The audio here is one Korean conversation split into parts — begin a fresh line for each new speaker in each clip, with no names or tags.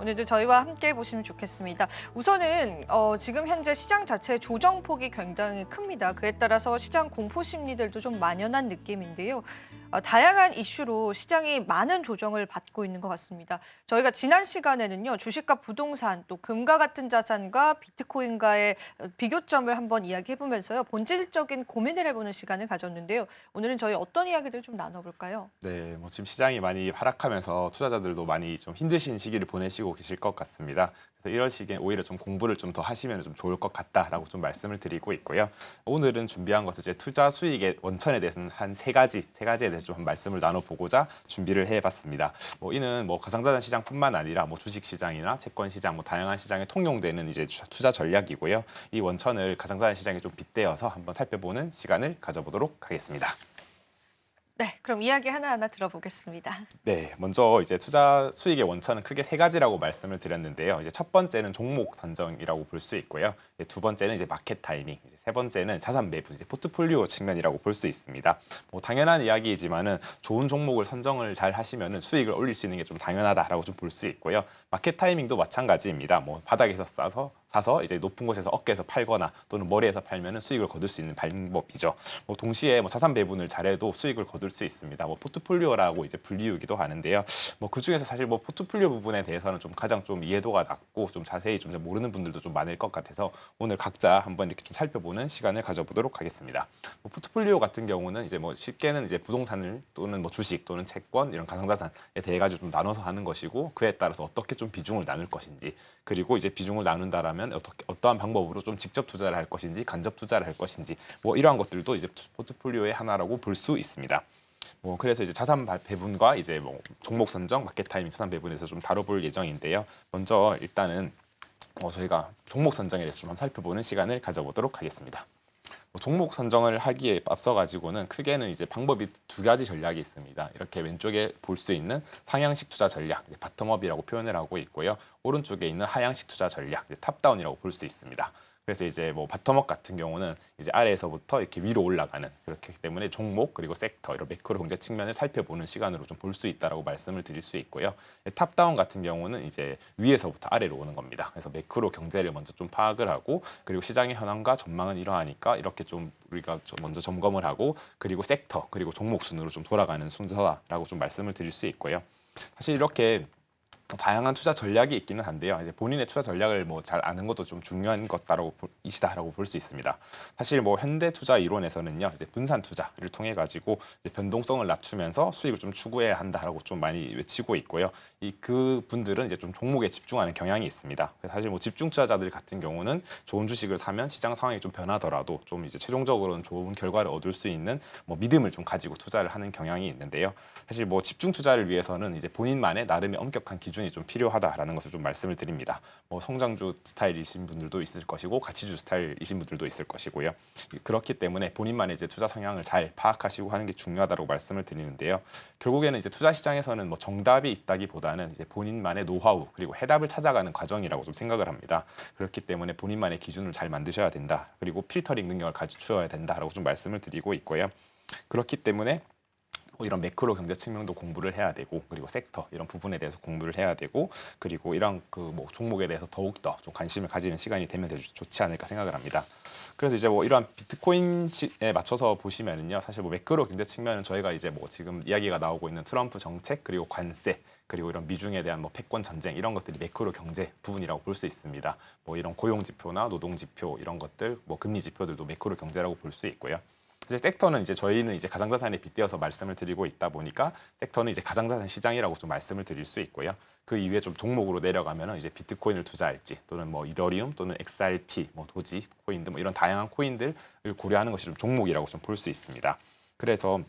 오늘도 저희와 함께 보시면 좋겠습니다. 우선은 지금 현재 시장 자체 조정폭이 굉장히 큽니다. 그에 따라서 시장 공포 심리들도 좀 만연한 느낌인데요. 다양한 이슈로 시장이 많은 조정을 받고 있는 것 같습니다. 저희가 지난 시간에는요, 주식과 부동산, 또 금과 같은 자산과 비트코인과의 비교점을 한번 이야기해보면서요, 본질적인 고민을 해보는 시간을 가졌는데요. 오늘은 저희 어떤 이야기들 좀 나눠볼까요?
네, 뭐 지금 시장이 많이 하락하면서 투자자들도 많이 좀 힘드신 시기를 보내시고 계실 것 같습니다. 그래서 이런 시기에 오히려 좀 공부를 좀 더 하시면 좀 좋을 것 같다라고 좀 말씀을 드리고 있고요. 오늘은 준비한 것은 이제 투자 수익의 원천에 대해서는 한 세 가지에 대해서 좀 말씀을 나눠보고자 준비를 해봤습니다. 뭐 이는 뭐 가상자산 시장뿐만 아니라 뭐 주식 시장이나 채권 시장, 뭐 다양한 시장에 통용되는 이제 투자 전략이고요. 이 원천을 가상자산 시장에 좀 빗대어서 한번 살펴보는 시간을 가져보도록 하겠습니다.
네, 그럼 이야기 하나하나 들어보겠습니다.
네, 먼저 이제 투자 수익의 원천은 크게 세 가지라고 말씀을 드렸는데요. 이제 첫 번째는 종목 선정이라고 볼 수 있고요. 이제 두 번째는 이제 마켓 타이밍, 이제 세 번째는 자산 매수, 이제 포트폴리오 측면이라고 볼 수 있습니다. 뭐 당연한 이야기이지만은 좋은 종목을 선정을 잘 하시면은 수익을 올릴 수 있는 게 좀 당연하다라고 좀 볼 수 있고요. 마켓 타이밍도 마찬가지입니다. 뭐 바닥에서 사서 이제 높은 곳에서 어깨에서 팔거나 또는 머리에서 팔면은 수익을 거둘 수 있는 방법이죠. 뭐 동시에 뭐 자산 배분을 잘해도 수익을 거둘 수 있습니다. 뭐 포트폴리오라고 이제 불리우기도 하는데요. 뭐 그중에서 사실 뭐 포트폴리오 부분에 대해서는 좀 가장 좀 이해도가 낮고 좀 자세히 좀 모르는 분들도 좀 많을 것 같아서 오늘 각자 한번 이렇게 좀 살펴보는 시간을 가져보도록 하겠습니다. 뭐 포트폴리오 같은 경우는 이제 뭐 쉽게는 이제 부동산을 또는 뭐 주식 또는 채권 이런 가상자산에 대해 가지고 좀 나눠서 하는 것이고 그에 따라서 어떻게 좀 비중을 나눌 것인지 그리고 이제 비중을 나눈다라면 어떠한 방법으로 좀 직접 투자를 할 것인지 간접 투자를 할 것인지 뭐 이러한 것들도 이제 포트폴리오의 하나라고 볼 수 있습니다. 뭐 그래서 이제 자산 배분과 이제 뭐 종목 선정, 마켓 타이밍, 자산 배분에서 좀 다뤄볼 예정인데요. 먼저 일단은 저희가 종목 선정에 대해서 좀 한번 살펴보는 시간을 가져보도록 하겠습니다. 종목 선정을 하기에 앞서 가지고는 크게는 이제 방법이 두 가지 전략이 있습니다. 이렇게 왼쪽에 볼 수 있는 상향식 투자 전략, 바텀업이라고 표현을 하고 있고요. 오른쪽에 있는 하향식 투자 전략, 탑다운이라고 볼 수 있습니다. 그래서 이제 뭐 바텀업 같은 경우는 이제 아래에서부터 이렇게 위로 올라가는 그렇기 때문에 종목 그리고 섹터 이런 매크로 경제 측면을 살펴보는 시간으로 좀 볼 수 있다라고 말씀을 드릴 수 있고요. 탑다운 같은 경우는 이제 위에서부터 아래로 오는 겁니다. 그래서 매크로 경제를 먼저 좀 파악을 하고 그리고 시장의 현황과 전망은 이러하니까 이렇게 좀 우리가 먼저 점검을 하고 그리고 섹터 그리고 종목 순으로 좀 돌아가는 순서라고 좀 말씀을 드릴 수 있고요. 사실 이렇게 다양한 투자 전략이 있기는 한데요. 이제 본인의 투자 전략을 뭐 잘 아는 것도 좀 중요한 것이다라고 볼 수 있습니다. 사실 뭐 현대 투자 이론에서는요, 이제 분산 투자를 통해 가지고 이제 변동성을 낮추면서 수익을 좀 추구해야 한다라고 좀 많이 외치고 있고요. 그 분들은 이제 좀 종목에 집중하는 경향이 있습니다. 사실 뭐 집중 투자자들 같은 경우는 좋은 주식을 사면 시장 상황이 좀 변하더라도 좀 이제 최종적으로는 좋은 결과를 얻을 수 있는 뭐 믿음을 좀 가지고 투자를 하는 경향이 있는데요. 사실 뭐 집중 투자를 위해서는 이제 본인만의 나름의 엄격한 기준이 좀 필요하다라는 것을 좀 말씀을 드립니다. 뭐 성장주 스타일이신 분들도 있을 것이고 가치주 스타일이신 분들도 있을 것이고요. 그렇기 때문에 본인만의 이제 투자 성향을 잘 파악하시고 하는 게 중요하다고 말씀을 드리는데요. 결국에는 이제 투자 시장에서는 뭐 정답이 있다기보다는 이제 본인만의 노하우 그리고 해답을 찾아가는 과정이라고 좀 생각을 합니다. 그렇기 때문에 본인만의 기준을 잘 만드셔야 된다. 그리고 필터링 능력을 갖추어야 된다라고 좀 말씀을 드리고 있고요. 그렇기 때문에 이런 매크로 경제 측면도 공부를 해야 되고 그리고 섹터 이런 부분에 대해서 공부를 해야 되고 그리고 이런 그 뭐 종목에 대해서 더욱 더 좀 관심을 가지는 시간이 되면 좋지 않을까 생각을 합니다. 그래서 이제 뭐 이러한 비트코인에 맞춰서 보시면은요, 사실 뭐 매크로 경제 측면은 저희가 이제 뭐 지금 이야기가 나오고 있는 트럼프 정책 그리고 관세 그리고 이런 미중에 대한 뭐 패권 전쟁 이런 것들이 매크로 경제 부분이라고 볼 수 있습니다. 뭐 이런 고용 지표나 노동 지표 이런 것들, 뭐 금리 지표들도 매크로 경제라고 볼 수 있고요. 이제 섹터는 이제 저희는 이제 가상자산에 빗대어서 말씀을 드리고 있다 보니까 섹터는 이제 가상자산 시장이라고 좀 말씀을 드릴 수 있고요. 그 이후에 좀 종목으로 내려가면은 이제 비트코인을 투자할지 또는 뭐 이더리움 또는 XRP, 뭐 도지 코인들 뭐 이런 다양한 코인들을 고려하는 것이 좀 종목이라고 좀 볼 수 있습니다. 그래서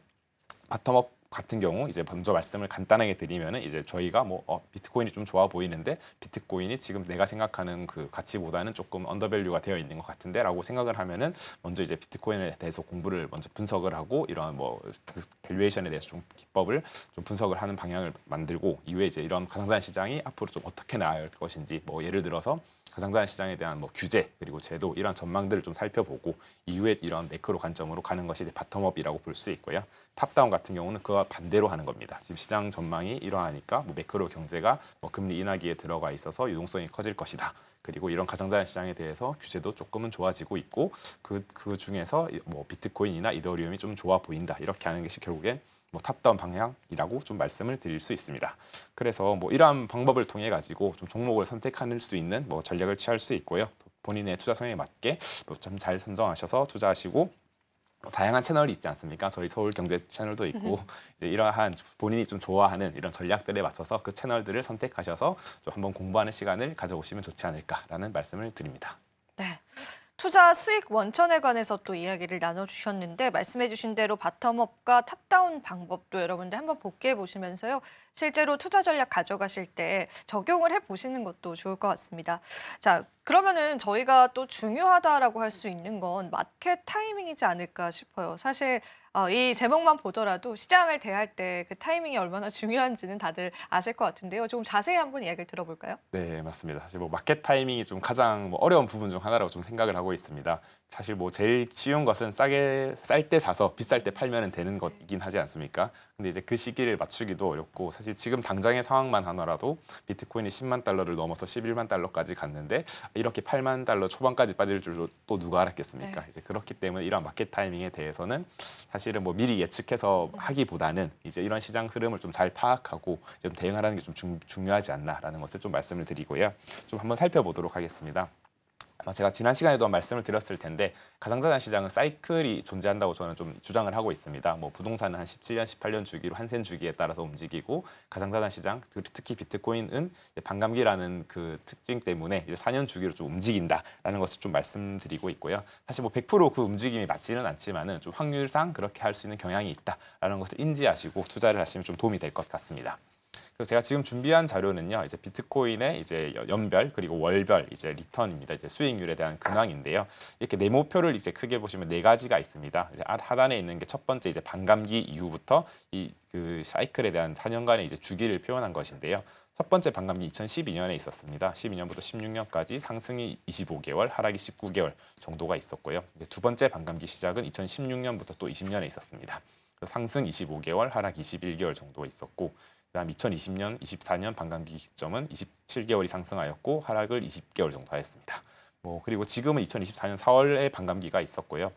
바텀업 같은 경우 이제 먼저 말씀을 간단하게 드리면은 이제 저희가 뭐 비트코인이 좀 좋아 보이는데 비트코인이 지금 내가 생각하는 그 가치보다는 조금 언더밸류가 되어 있는 것 같은데라고 생각을 하면은 먼저 이제 비트코인에 대해서 공부를 먼저 분석을 하고 이런 뭐 밸류에이션에 대해서 좀 기법을 좀 분석을 하는 방향을 만들고 이후에 이제 이런 가상자산 시장이 앞으로 좀 어떻게 나아갈 것인지 뭐 예를 들어서 가상자산 시장에 대한 뭐 규제 그리고 제도 이런 전망들을 좀 살펴보고 이후에 이런 매크로 관점으로 가는 것이 이제 바텀업이라고 볼 수 있고요. 탑다운 같은 경우는 그와 반대로 하는 겁니다. 지금 시장 전망이 이러하니까 뭐 매크로 경제가 뭐 금리 인하기에 들어가 있어서 유동성이 커질 것이다. 그리고 이런 가상자산 시장에 대해서 규제도 조금은 좋아지고 있고 그 중에서 뭐 비트코인이나 이더리움이 좀 좋아 보인다. 이렇게 하는 것이 결국엔 뭐 탑다운 방향이라고 좀 말씀을 드릴 수 있습니다. 그래서 뭐 이러한 방법을 통해 가지고 좀 종목을 선택할 수 있는 뭐 전략을 취할 수 있고요. 본인의 투자 성향에 맞게 좀 잘 선정하셔서 투자하시고 다양한 채널이 있지 않습니까? 저희 서울경제 채널도 있고 이제 이러한 본인이 좀 좋아하는 이런 전략들에 맞춰서 그 채널들을 선택하셔서 좀 한번 공부하는 시간을 가져오시면 좋지 않을까라는 말씀을 드립니다.
네. 투자 수익 원천에 관해서 또 이야기를 나눠주셨는데 말씀해주신 대로 바텀업과 탑다운 방법도 여러분들 한번 복귀해 보시면서요. 실제로 투자 전략 가져가실 때 적용을 해보시는 것도 좋을 것 같습니다. 자, 그러면은 저희가 또 중요하다라고 할 수 있는 건 마켓 타이밍이지 않을까 싶어요. 사실 이 제목만 보더라도 시장을 대할 때 그 타이밍이 얼마나 중요한지는 다들 아실 것 같은데요. 조금 자세히 한번 이야기를 들어볼까요?
네, 맞습니다. 사실 뭐 마켓 타이밍이 좀 가장 뭐 어려운 부분 중 하나라고 좀 생각을 하고 있습니다. 사실 뭐 제일 쉬운 것은 쌀 때 사서 비쌀 때 팔면 되는 것이긴 하지 않습니까? 근데 이제 그 시기를 맞추기도 어렵고 사실 지금 당장의 상황만 하더라도 비트코인이 10만 달러를 넘어서 11만 달러까지 갔는데 이렇게 8만 달러 초반까지 빠질 줄도 또 누가 알았겠습니까?
네.
이제 그렇기 때문에 이런 마켓 타이밍에 대해서는 사실은 뭐 미리 예측해서 하기보다는 이제 이런 시장 흐름을 좀 잘 파악하고 좀 대응하라는 게 좀 중요하지 않나라는 것을 좀 말씀을 드리고요. 좀 한번 살펴보도록 하겠습니다. 아마 제가 지난 시간에도 말씀을 드렸을 텐데 가상자산 시장은 사이클이 존재한다고 저는 좀 주장을 하고 있습니다. 뭐 부동산은 한 17년, 18년 주기로 한센 주기에 따라서 움직이고 가상자산 시장, 특히 비트코인은 반감기라는 그 특징 때문에 이제 4년 주기로 좀 움직인다라는 것을 좀 말씀드리고 있고요. 사실 뭐 100%그 움직임이 맞지는 않지만은 좀 확률상 그렇게 할 수 있는 경향이 있다라는 것을 인지하시고 투자를 하시면 좀 도움이 될 것 같습니다. 그래서 제가 지금 준비한 자료는요, 이제 비트코인의 이제 연별 그리고 월별 이제 리턴입니다. 이제 수익률에 대한 근황인데요. 이렇게 네모표를 이제 크게 보시면 네 가지가 있습니다. 이제 하단에 있는 게 첫 번째 이제 반감기 이후부터 이 그 사이클에 대한 4년간의 이제 주기를 표현한 것인데요. 첫 번째 반감기 2012년에 있었습니다. 12년부터 16년까지 상승이 25개월, 하락이 19개월 정도가 있었고요. 이제 두 번째 반감기 시작은 2016년부터 또 20년에 있었습니다. 상승 25개월, 하락 21개월 정도가 있었고 그다음 2020년, 24년 반감기 기점은 27개월이 상승하였고 하락을 20개월 정도 하였습니다. 뭐 그리고 지금은 2024년 4월에 반감기가 있었고요.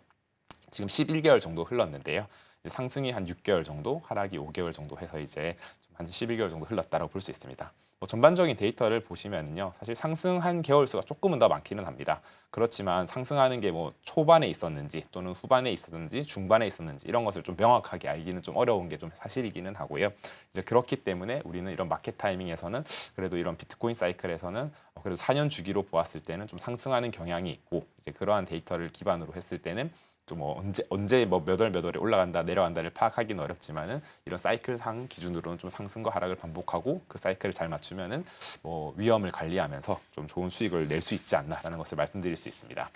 지금 11개월 정도 흘렀는데요. 이제 상승이 한 6개월 정도, 하락이 5개월 정도 해서 이제 한 11개월 정도 흘렀다고 볼 수 있습니다. 뭐 전반적인 데이터를 보시면은요, 사실 상승한 개월 수가 조금은 더 많기는 합니다. 그렇지만 상승하는 게 뭐 초반에 있었는지 또는 후반에 있었는지 중반에 있었는지 이런 것을 좀 명확하게 알기는 좀 어려운 게 좀 사실이기는 하고요. 이제 그렇기 때문에 우리는 이런 마켓 타이밍에서는 그래도 이런 비트코인 사이클에서는 그래도 4년 주기로 보았을 때는 좀 상승하는 경향이 있고 이제 그러한 데이터를 기반으로 했을 때는 좀 뭐 언제 뭐 몇 월에 올라간다 내려간다를 파악하기는 어렵지만은 이런 사이클상 기준으로는 좀 상승과 하락을 반복하고 그 사이클을 잘 맞추면은 뭐 위험을 관리하면서 좀 좋은 수익을 낼 수 있지 않나라는 것을 말씀드릴 수 있습니다.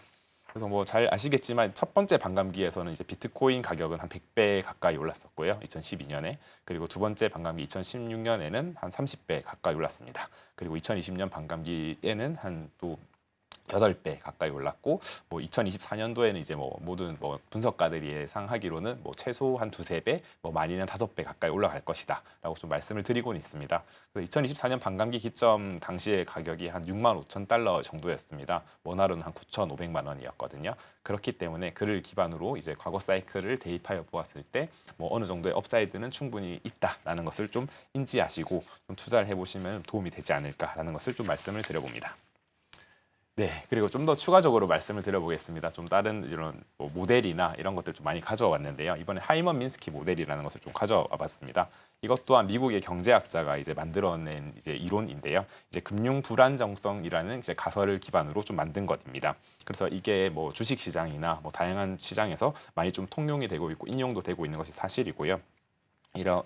그래서 뭐 잘 아시겠지만 첫 번째 반감기에서는 이제 비트코인 가격은 한 100배 가까이 올랐었고요. 2012년에. 그리고 두 번째 반감기 2016년에는 한 30배 가까이 올랐습니다. 그리고 2020년 반감기에는 한 또 8배 가까이 올랐고 뭐 2024년도에는 이제 뭐 모든 뭐 분석가들이 예상하기로는 뭐 최소 한 2~3배, 뭐 많이는 5배 가까이 올라갈 것이다라고 좀 말씀을 드리고는 있습니다. 그래서 2024년 반감기 기점 당시의 가격이 한 65,000달러 정도였습니다. 원화로는 한 9,500만 원이었거든요. 그렇기 때문에 그를 기반으로 이제 과거 사이클을 대입하여 보았을 때 뭐 어느 정도의 업사이드는 충분히 있다라는 것을 좀 인지하시고 좀 투자를 해보시면 도움이 되지 않을까라는 것을 좀 말씀을 드려봅니다. 네, 그리고 좀 더 추가적으로 말씀을 드려보겠습니다. 좀 다른 이런 뭐 모델이나 이런 것들 좀 많이 가져와 왔는데요. 이번에 하이먼 민스키 모델이라는 것을 좀 가져와 봤습니다. 이것 또한 미국의 경제학자가 이제 만들어낸 이제 이론인데요. 이제 금융 불안정성이라는 이제 가설을 기반으로 좀 만든 것입니다. 그래서 이게 뭐 주식 시장이나 뭐 다양한 시장에서 많이 좀 통용이 되고 있고 인용도 되고 있는 것이 사실이고요.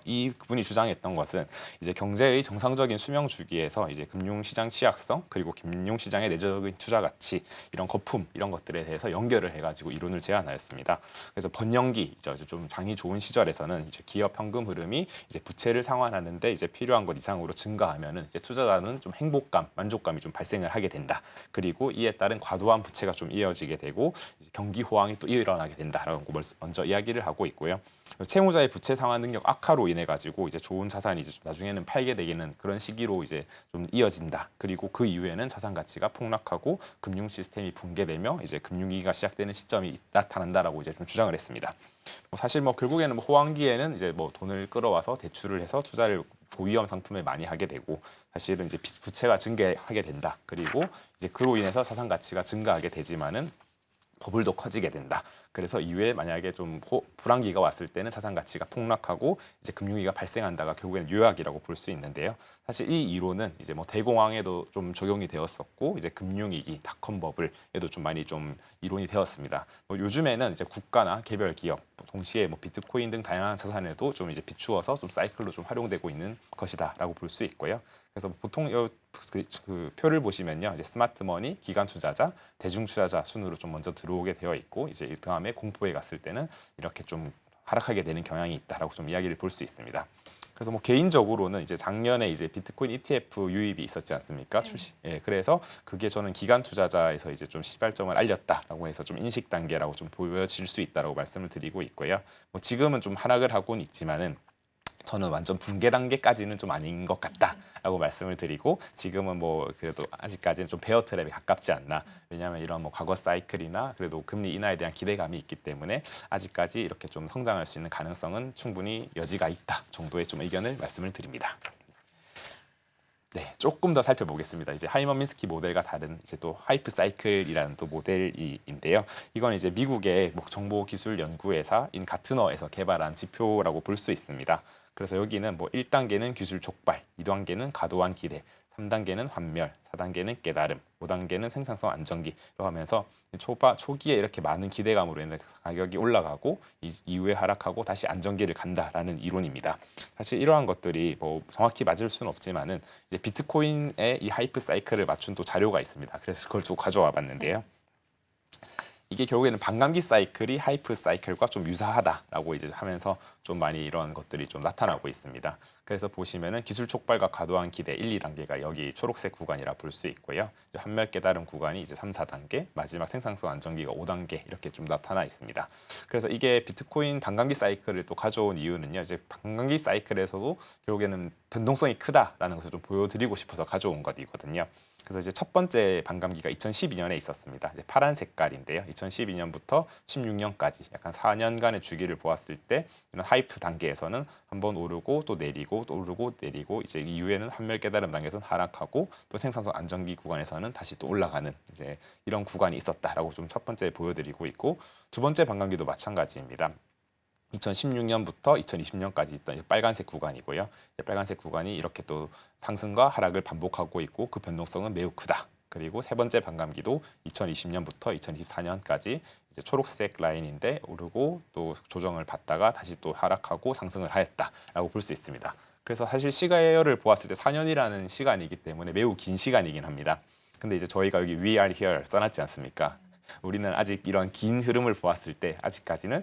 이 그분이 주장했던 것은 이제 경제의 정상적인 수명 주기에서 이제 금융시장 취약성 그리고 금융시장의 내적인 투자 가치 이런 거품 이런 것들에 대해서 연결을 해가지고 이론을 제안하였습니다. 그래서 번영기죠, 좀 장이 좋은 시절에서는 이제 기업 현금 흐름이 이제 부채를 상환하는데 이제 필요한 것 이상으로 증가하면은 이제 투자자는 좀 행복감, 만족감이 좀 발생을 하게 된다. 그리고 이에 따른 과도한 부채가 좀 이어지게 되고 이제 경기 호황이 또 일어나게 된다라고 먼저 이야기를 하고 있고요. 채무자의 부채 상환 능력 악화로 인해 가지고 이제 좋은 자산이 이제 나중에는 팔게 되기는 그런 시기로 이제 좀 이어진다. 그리고 그 이후에는 자산 가치가 폭락하고 금융 시스템이 붕괴되며 이제 금융위기가 시작되는 시점이 나타난다라고 이제 좀 주장을 했습니다. 사실 뭐 결국에는 뭐 호황기에는 이제 뭐 돈을 끌어와서 대출을 해서 투자를 고위험 상품에 많이 하게 되고 사실은 이제 부채가 증가하게 된다. 그리고 이제 그로 인해서 자산 가치가 증가하게 되지만은 버블도 커지게 된다. 그래서 이후에 만약에 좀 불황기가 왔을 때는 자산 가치가 폭락하고 이제 금융위기가 발생한다가 결국에는 요약이라고 볼 수 있는데요. 사실 이 이론은 이제 뭐 대공황에도 좀 적용이 되었었고 이제 금융위기, 닷컴 버블에도 좀 많이 좀 이론이 되었습니다. 뭐 요즘에는 이제 국가나 개별 기업, 동시에 뭐 비트코인 등 다양한 자산에도 좀 이제 비추어서 좀 사이클로 좀 활용되고 있는 것이다라고 볼 수 있고요. 그래서 보통 그 표를 보시면요, 이제 스마트머니, 기관 투자자, 대중 투자자 순으로 좀 먼저 들어오게 되어 있고 이제 다음에 공포에 갔을 때는 이렇게 좀 하락하게 되는 경향이 있다라고 좀 이야기를 볼 수 있습니다. 그래서 뭐 개인적으로는 이제 작년에 이제 비트코인 ETF 유입이 있었지 않습니까? 출시. 예, 그래서 그게 저는 기관 투자자에서 이제 좀 시발점을 알렸다라고 해서 좀 인식 단계라고 좀 보여질 수 있다라고 말씀을 드리고 있고요. 뭐 지금은 좀 하락을 하고는 있지만은 저는 완전 붕괴 단계까지는 좀 아닌 것 같다라고 말씀을 드리고 지금은 뭐 그래도 아직까지는 좀 베어 트랩에 가깝지 않나. 왜냐하면 이런 뭐 과거 사이클이나 그래도 금리 인하에 대한 기대감이 있기 때문에 아직까지 이렇게 좀 성장할 수 있는 가능성은 충분히 여지가 있다 정도의 좀 의견을 말씀을 드립니다. 네, 조금 더 살펴보겠습니다. 이제 하이먼 미스키 모델과 다른 이제 또 하이프 사이클이라는 또 모델인데요. 이건 이제 미국의 정보기술 연구회사인 가트너에서 개발한 지표라고 볼 수 있습니다. 그래서 여기는 뭐 1단계는 기술 촉발, 2단계는 과도한 기대, 3단계는 환멸, 4단계는 깨달음, 5단계는 생산성 안정기로 하면서 초기에 이렇게 많은 기대감으로 인해 가격이 올라가고 이후에 하락하고 다시 안정기를 간다라는 이론입니다. 사실 이러한 것들이 뭐 정확히 맞을 수는 없지만은 이제 비트코인의 이 하이프 사이클을 맞춘 또 자료가 있습니다. 그래서 그걸 또 가져와 봤는데요. 이게 결국에는 반감기 사이클이 하이프 사이클과 좀 유사하다라고 이제 하면서 좀 많이 이런 것들이 좀 나타나고 있습니다. 그래서 보시면은 기술 촉발과 과도한 기대 1, 2단계가 여기 초록색 구간이라 볼 수 있고요. 환멸 깨달음 구간이 이제 3, 4단계, 마지막 생산성 안정기가 5단계 이렇게 좀 나타나 있습니다. 그래서 이게 비트코인 반감기 사이클을 또 가져온 이유는요. 이제 반감기 사이클에서도 결국에는 변동성이 크다라는 것을 좀 보여드리고 싶어서 가져온 것이거든요. 그래서 이제 첫 번째 반감기가 2012년에 있었습니다. 이제 파란 색깔인데요. 2012년부터 16년까지 약간 4년간의 주기를 보았을 때 이런 하이프 단계에서는 한번 오르고 또 내리고 또 오르고 내리고 이제 이후에는 환멸 깨달음 단계에서는 하락하고 또 생산성 안정기 구간에서는 다시 또 올라가는 이제 이런 구간이 있었다라고 좀 첫 번째 보여드리고 있고 두 번째 반감기도 마찬가지입니다. 2016년부터 2020년까지 있던 빨간색 구간이고요. 빨간색 구간이 이렇게 또 상승과 하락을 반복하고 있고 그 변동성은 매우 크다. 그리고 세 번째 반감기도 2020년부터 2024년까지 이제 초록색 라인인데 오르고 또 조정을 받다가 다시 또 하락하고 상승을 하였다라고 볼 수 있습니다. 그래서 사실 시가를 보았을 때 4년이라는 시간이기 때문에 매우 긴 시간이긴 합니다. 근데 이제 저희가 여기 We are here 써놨지 않습니까? 우리는 아직 이런 긴 흐름을 보았을 때 아직까지는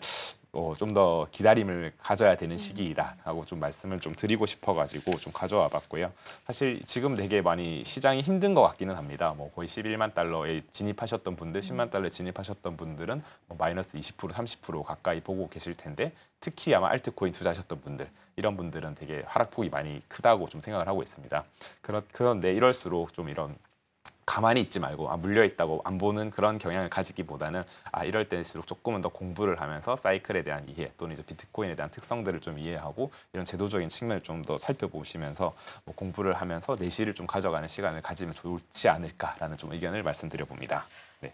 좀 더 기다림을 가져야 되는 시기이다라고 좀 말씀을 좀 드리고 싶어가지고 좀 가져와 봤고요. 사실 지금 되게 많이 시장이 힘든 것 같기는 합니다. 뭐 거의 11만 달러에 진입하셨던 분들, 10만 달러에 진입하셨던 분들은 뭐 마이너스 20%, 30% 가까이 보고 계실 텐데 특히 아마 알트코인 투자하셨던 분들 이런 분들은 되게 하락폭이 많이 크다고 좀 생각을 하고 있습니다. 그런데 이럴수록 좀 이런 가만히 있지 말고 물려 있다고 안 보는 그런 경향을 가지기보다는 이럴 때일수록 조금은 더 공부를 하면서 사이클에 대한 이해 또는 이제 비트코인에 대한 특성들을 좀 이해하고 이런 제도적인 측면을 좀 더 살펴보시면서 뭐 공부를 하면서 내실을 좀 가져가는 시간을 가지면 좋지 않을까라는 좀 의견을 말씀드려 봅니다. 네.